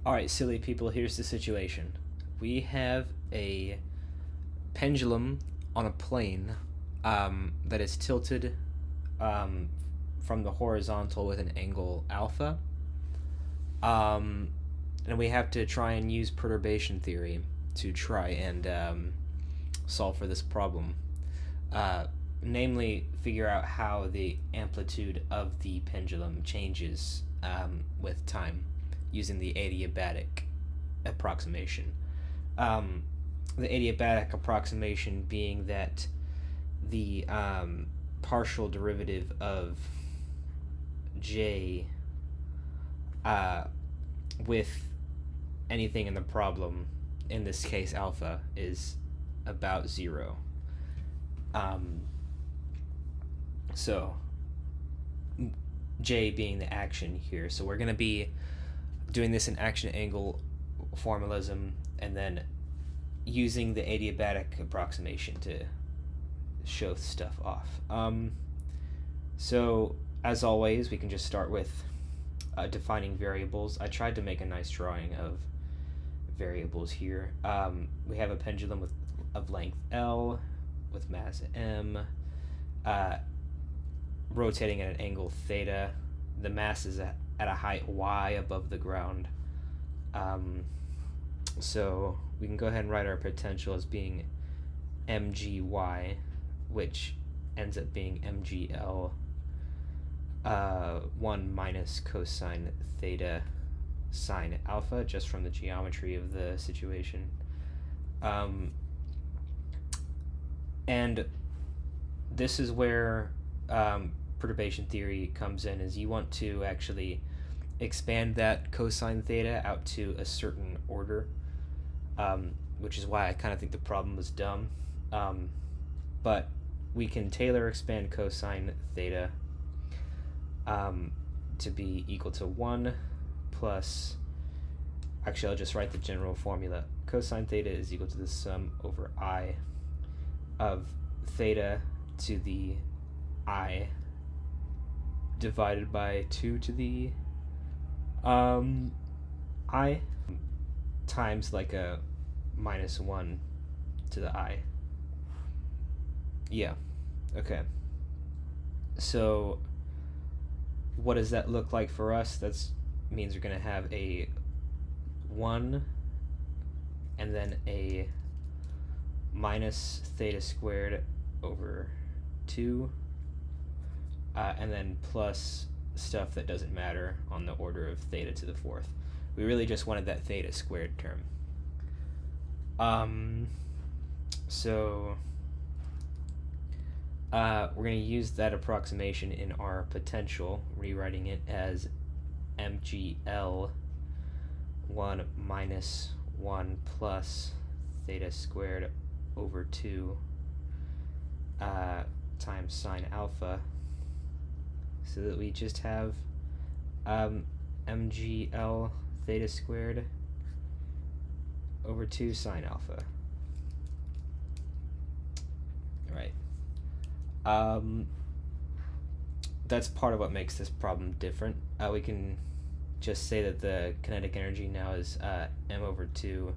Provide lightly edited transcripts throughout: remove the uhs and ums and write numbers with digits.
Alright, silly people, here's the situation. We have a pendulum on a plane that is tilted um, from the horizontal with an angle alpha. Um, and we have to try and use perturbation theory to try and solve for this problem. Uh, Namely, figure out how the amplitude of the pendulum changes with time using the adiabatic approximation. Um, the adiabatic approximation being that the partial derivative of j uh, with anything in the problem, in this case alpha, is about 0. Um, so j being the action here. So we're going to be doing this in action angle formalism and then using the adiabatic approximation to show stuff off. So as always, we can just start with defining variables. I tried to make a nice drawing of variables here. We have a pendulum of length L with mass m, rotating at an angle theta. The mass is at a height y above the ground. So we can go ahead and write our potential as being mgy, which ends up being mgl 1 minus cosine theta sine alpha, just from the geometry of the situation. And this is where perturbation theory comes in, is you want to actually expand that cosine theta out to a certain order, which is why I kind of think the problem was dumb. But we can Taylor expand cosine theta to be equal to 1 plus, actually I'll just write the general formula. Cosine theta is equal to the sum over I of theta to the I divided by 2 to the I times like a minus 1 to the I. Yeah, okay. So what does that look like for us? That means we're going to have a 1 and then a minus theta squared over 2, and then plus stuff that doesn't matter on the order of theta to the 4th. We really just wanted that theta squared term. So we're going to use that approximation in our potential, rewriting it as mgl 1 minus 1 plus theta squared over 2 times sine alpha, so that we just have mgl theta squared over 2 sine alpha. Right. That's part of what makes this problem different. We can just say that the kinetic energy now is m over 2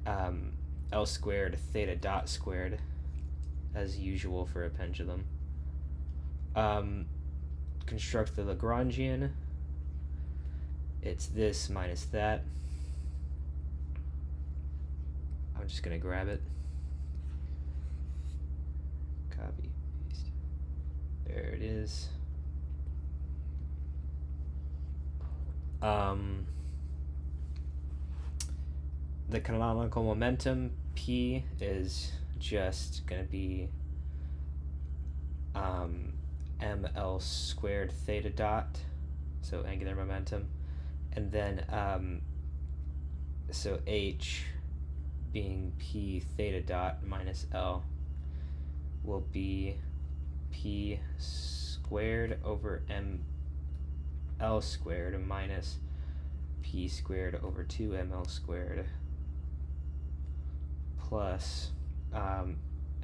L squared theta dot squared, as usual for a pendulum. Construct the Lagrangian. It's this minus that. I'm just going to grab it. Copy, paste. There it is. The canonical momentum, P, is just going to be ml squared theta dot, so angular momentum, and then so H being P theta dot minus L will be P squared over ml squared minus P squared over 2 ml squared plus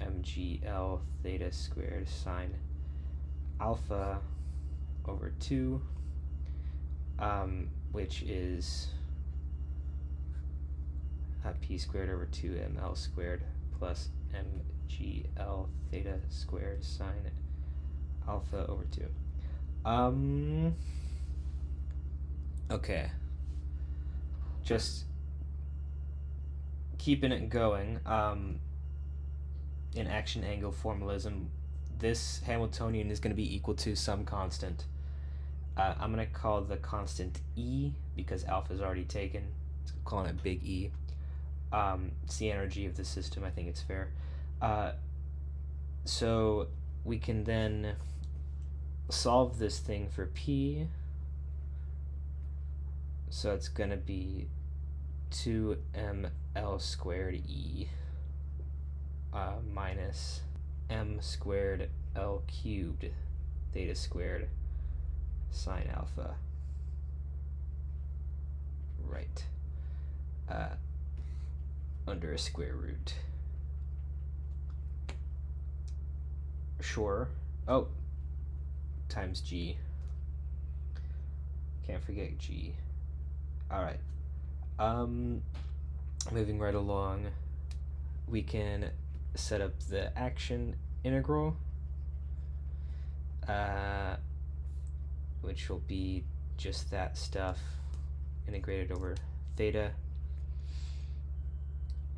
mgl theta squared sine alpha over 2, which is p squared over 2ml squared plus mgl theta squared sine alpha over 2. Okay. Just keeping it going. In action angle formalism, this Hamiltonian is going to be equal to some constant. I'm going to call the constant E because alpha is already taken. So I'm calling it big E. It's the energy of the system. I think it's fair. So we can then solve this thing for P. So it's going to be 2ml squared E minus m squared L cubed theta squared sine alpha. Right. Under a square root. Sure. Oh. Times G. Can't forget G. Alright. Moving right along, we can set up the action integral, which will be just that stuff integrated over theta.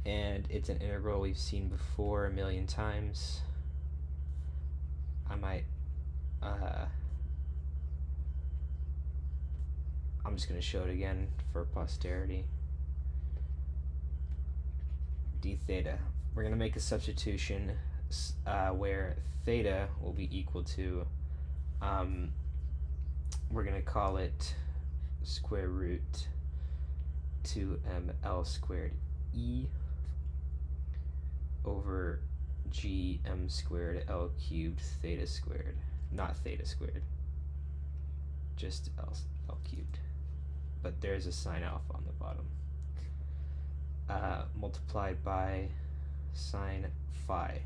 And it's an integral we've seen before a million times. I might, I'm just going to show it again for posterity. D theta. We're going to make a substitution where theta will be equal to, we're going to call it square root 2ml squared E over gm squared L cubed theta squared. Not theta squared. Just L cubed. But there's a sine alpha on the bottom. Multiplied by sine phi.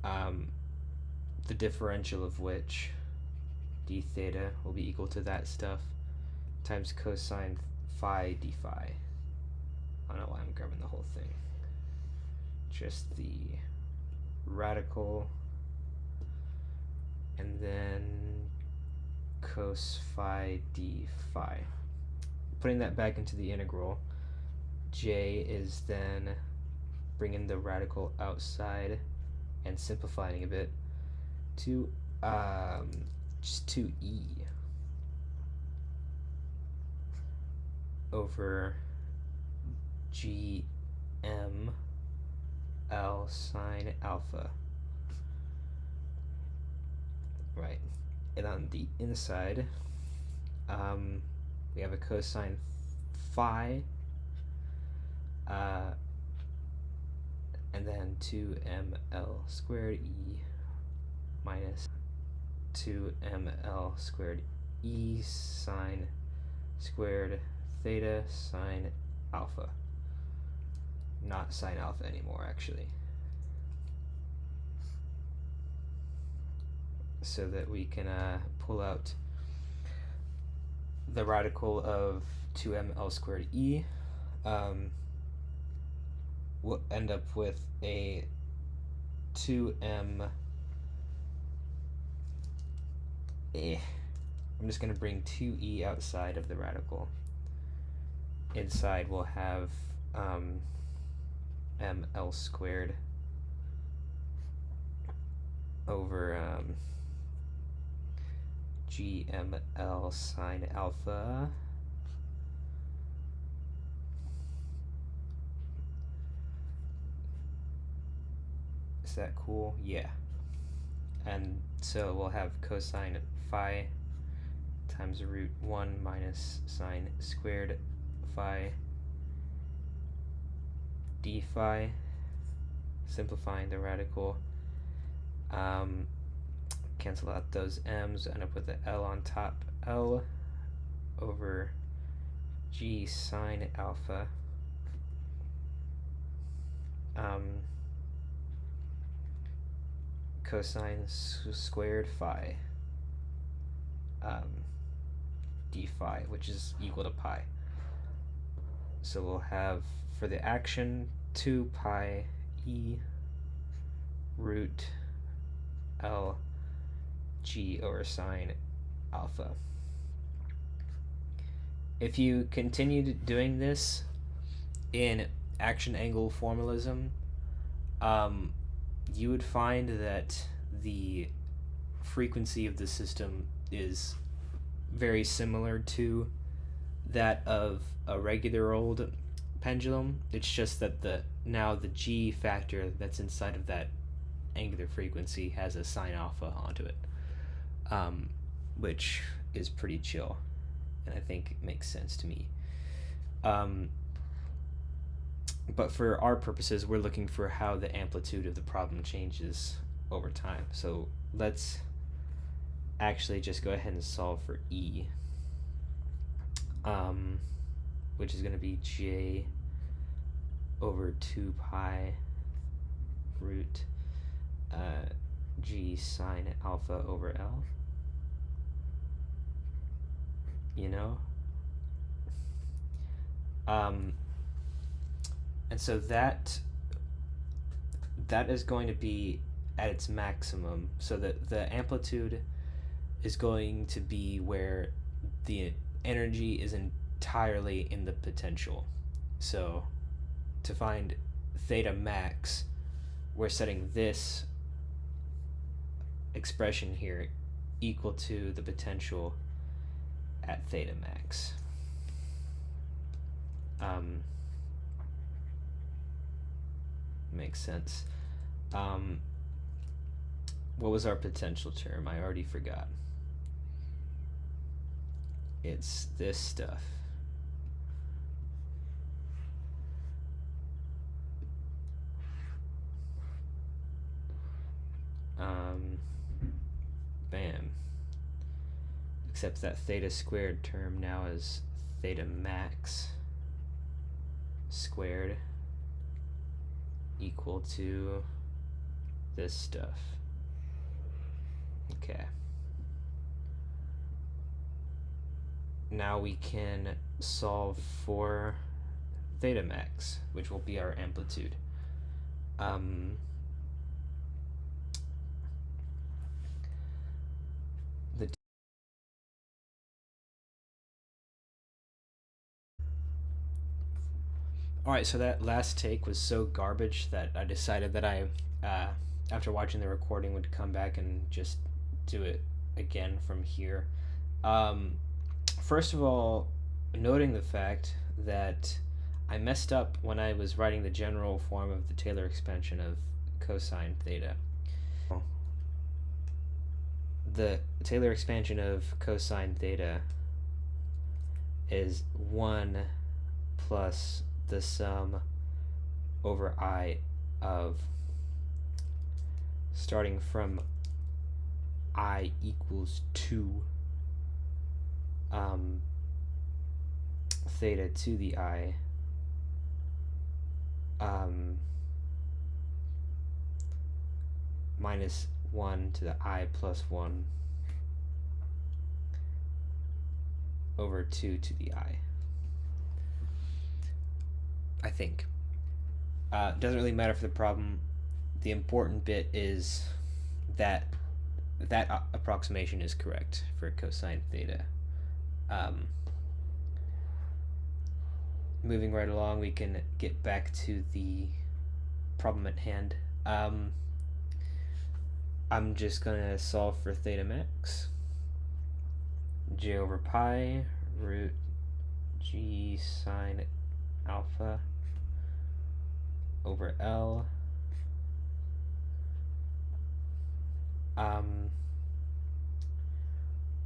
The differential of which, d theta, will be equal to that stuff times cosine phi d phi. I don't know why I'm grabbing the whole thing. Just the radical, and then cos phi d phi. Putting that back into the integral, j is then bringing the radical outside and simplifying a bit to just 2e over gm L sine alpha. Right. And on the inside, we have a cosine phi, and then 2ml squared E minus 2ml squared E sine squared theta sine alpha. Not sine alpha anymore, actually. So that we can pull out the radical of 2ml squared E. We'll end up with a 2m. I'm just going to bring 2e outside of the radical. Inside we'll have ml squared over gml sine alpha is that cool? Yeah. And so we'll have cosine phi times root 1 minus sine squared phi d phi, simplifying the radical. Cancel out those m's, end up with the L on top, L over G sine alpha. Cosine squared phi, d phi, which is equal to pi. So we'll have, for the action, 2 pi e root L G over sine alpha. If you continued doing this in action angle formalism, you would find that the frequency of the system is very similar to that of a regular old pendulum. It's just that now the G factor that's inside of that angular frequency has a sine alpha onto it, which is pretty chill, and I think it makes sense to me. But for our purposes, we're looking for how the amplitude of the problem changes over time. So let's actually just go ahead and solve for E, which is going to be J over 2 pi root G sine alpha over L. You know? And so that is going to be at its maximum, so that the amplitude is going to be where the energy is entirely in the potential. So to find theta max, we're setting this expression here equal to the potential at theta max. Makes sense. What was our potential term? I already forgot. It's this stuff. Bam. Except that theta squared term now is theta max squared equal to this stuff. Okay. Now we can solve for theta max, which will be our amplitude. Alright, so that last take was so garbage that I decided that I, after watching the recording, would come back and just do it again from here. First of all, noting the fact that I messed up when I was writing the general form of the Taylor expansion of cosine theta. The Taylor expansion of cosine theta is 1 plus the sum over I of, starting from I equals 2 theta to the I, minus 1 to the I plus 1 over 2 to the I think. Doesn't really matter for the problem. The important bit is that that approximation is correct for cosine theta. Moving right along, we can get back to the problem at hand. I'm just gonna solve for theta max. J over pi root G sine alpha over L,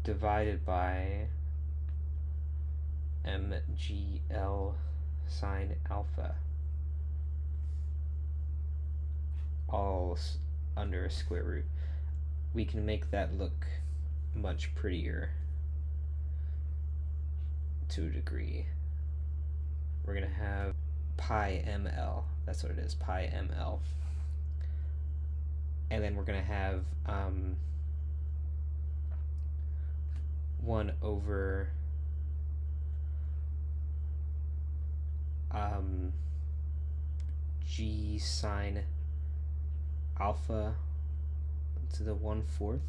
divided by MGL sine alpha, all under a square root. We can make that look much prettier to a degree. We're gonna have pi ml, that's what it is, pi ml. And then we're gonna have 1 over g sine alpha to the 1/4.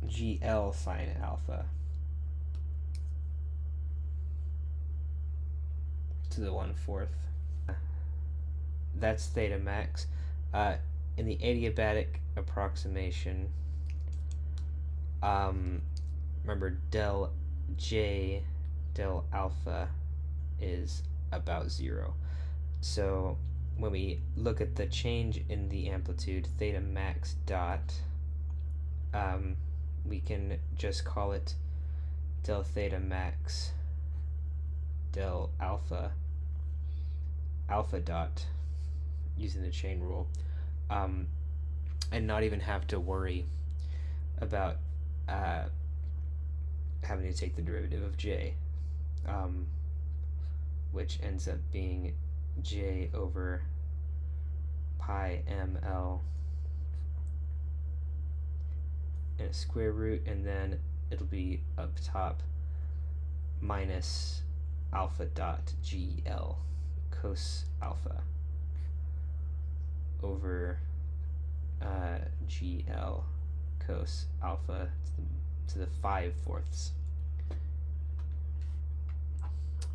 GL sine alpha to the 1/4. That's theta max. In the adiabatic approximation, remember del J del alpha is about 0. So when we look at the change in the amplitude, theta max dot, we can just call it del theta max del alpha dot using the chain rule, and not even have to worry about having to take the derivative of j, which ends up being j over pi ml and a square root, and then it'll be up top minus alpha dot gl cos alpha over gl cos alpha to the 5/4,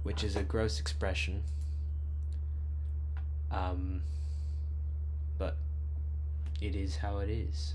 which is a gross expression, but it is how it is.